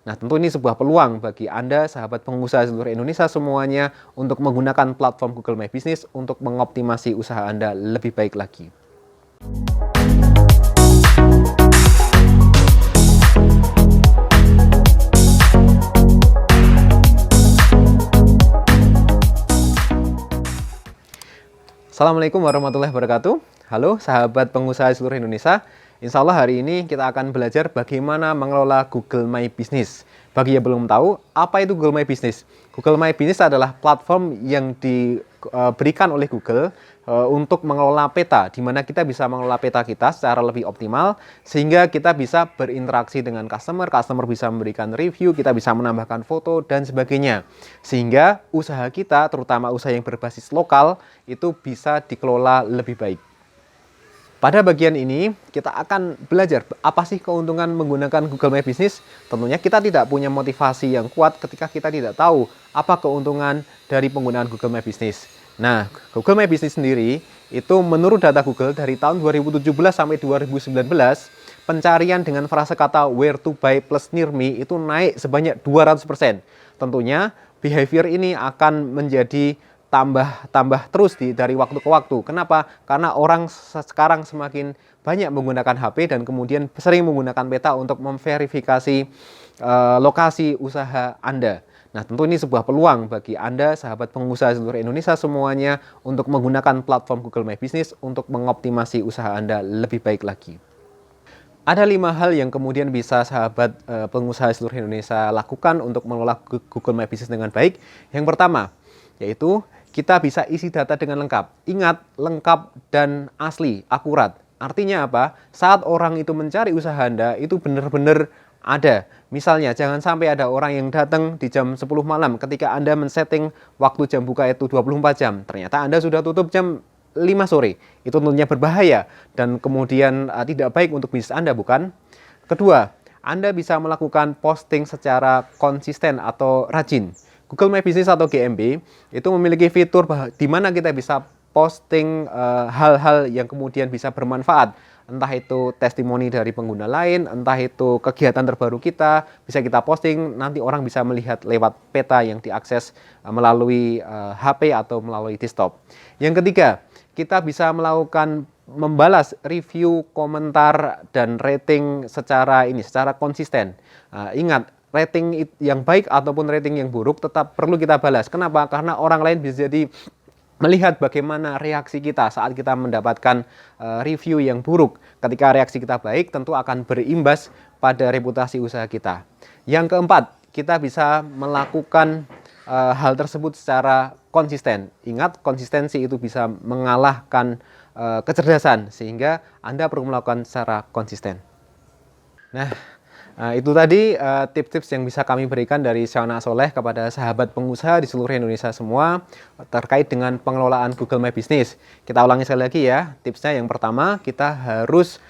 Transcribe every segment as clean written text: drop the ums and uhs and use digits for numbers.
Nah, tentu ini sebuah peluang bagi Anda, sahabat pengusaha seluruh Indonesia semuanya, untuk menggunakan platform Google My Business untuk mengoptimasi usaha Anda lebih baik lagi. Assalamualaikum warahmatullahi wabarakatuh. Halo sahabat pengusaha seluruh Indonesia. Insya Allah hari ini kita akan belajar bagaimana mengelola Google My Business. Bagi yang belum tahu, apa itu Google My Business? Google My Business adalah platform yang diberikan oleh Google untuk mengelola peta, di mana kita bisa mengelola peta kita secara lebih optimal, sehingga kita bisa berinteraksi dengan customer bisa memberikan review, kita bisa menambahkan foto, dan sebagainya. Sehingga usaha kita, terutama usaha yang berbasis lokal, itu bisa dikelola lebih baik. Pada bagian ini, kita akan belajar apa sih keuntungan menggunakan Google My Business. Tentunya kita tidak punya motivasi yang kuat ketika kita tidak tahu apa keuntungan dari penggunaan Google My Business. Nah, Google My Business sendiri, itu menurut data Google dari tahun 2017 sampai 2019, pencarian dengan frasa kata where to buy plus near me itu naik sebanyak 200%. Tentunya, behavior ini akan menjadi tambah terus dari waktu ke waktu. Kenapa? Karena orang sekarang semakin banyak menggunakan HP dan kemudian sering menggunakan peta untuk memverifikasi lokasi usaha Anda. Nah, tentu ini sebuah peluang bagi Anda, sahabat pengusaha seluruh Indonesia semuanya, untuk menggunakan platform Google My Business untuk mengoptimasi usaha Anda lebih baik lagi. Ada 5 hal yang kemudian bisa sahabat pengusaha seluruh Indonesia lakukan untuk mengelola Google My Business dengan baik. Yang pertama, yaitu kita bisa isi data dengan lengkap. Ingat, lengkap dan asli, akurat. Artinya apa? Saat orang itu mencari usaha Anda, itu benar-benar ada. Misalnya, jangan sampai ada orang yang datang di jam 10 malam ketika Anda men-setting waktu jam buka itu 24 jam. Ternyata Anda sudah tutup jam 5 sore. Itu tentunya berbahaya dan kemudian tidak baik untuk bisnis Anda, bukan? Kedua, Anda bisa melakukan posting secara konsisten atau rajin. Google My Business atau GMB itu memiliki fitur di mana kita bisa posting hal-hal yang kemudian bisa bermanfaat. Entah itu testimoni dari pengguna lain, entah itu kegiatan terbaru kita, bisa kita posting, nanti orang bisa melihat lewat peta yang diakses melalui HP atau melalui desktop. Yang ketiga, kita bisa melakukan membalas review, komentar, dan rating secara konsisten. Ingat, rating yang baik ataupun rating yang buruk tetap perlu kita balas. Kenapa? Karena orang lain bisa jadi melihat bagaimana reaksi kita saat kita mendapatkan review yang buruk. Ketika reaksi kita baik, tentu akan berimbas pada reputasi usaha kita. Yang keempat, kita bisa melakukan hal tersebut secara konsisten. Ingat, konsistensi itu bisa mengalahkan kecerdasan, sehingga Anda perlu melakukan secara konsisten. Nah, itu tadi tips-tips yang bisa kami berikan dari Syona Soleh kepada sahabat pengusaha di seluruh Indonesia semua terkait dengan pengelolaan Google My Business. Kita ulangi sekali lagi ya. Tipsnya yang pertama, kita harus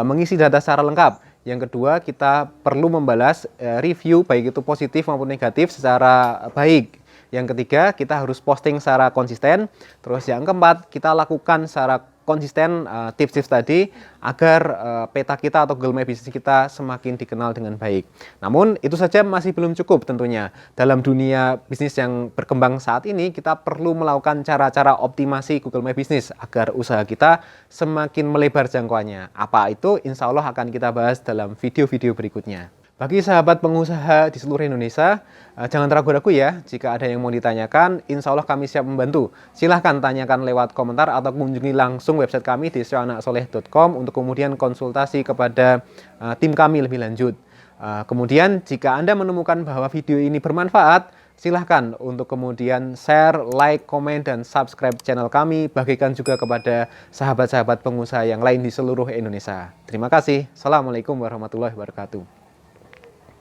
mengisi data secara lengkap. Yang kedua, kita perlu membalas review baik itu positif maupun negatif secara baik. Yang ketiga, kita harus posting secara konsisten. Terus yang keempat, kita lakukan secara konsisten tips-tips tadi agar peta kita atau Google My Business kita semakin dikenal dengan baik. Namun itu saja masih belum cukup tentunya. Dalam dunia bisnis yang berkembang saat ini, kita perlu melakukan cara-cara optimasi Google My Business agar usaha kita semakin melebar jangkauannya. Apa itu? Insya Allah akan kita bahas dalam video-video berikutnya. Bagi sahabat pengusaha di seluruh Indonesia, jangan ragu-ragu ya. Jika ada yang mau ditanyakan, insya Allah kami siap membantu. Silahkan tanyakan lewat komentar atau kunjungi langsung website kami di sionasoleh.com untuk kemudian konsultasi kepada tim kami lebih lanjut. Kemudian jika Anda menemukan bahwa video ini bermanfaat, silahkan untuk kemudian share, like, komen, dan subscribe channel kami. Bagikan juga kepada sahabat-sahabat pengusaha yang lain di seluruh Indonesia. Terima kasih. Assalamualaikum warahmatullahi wabarakatuh.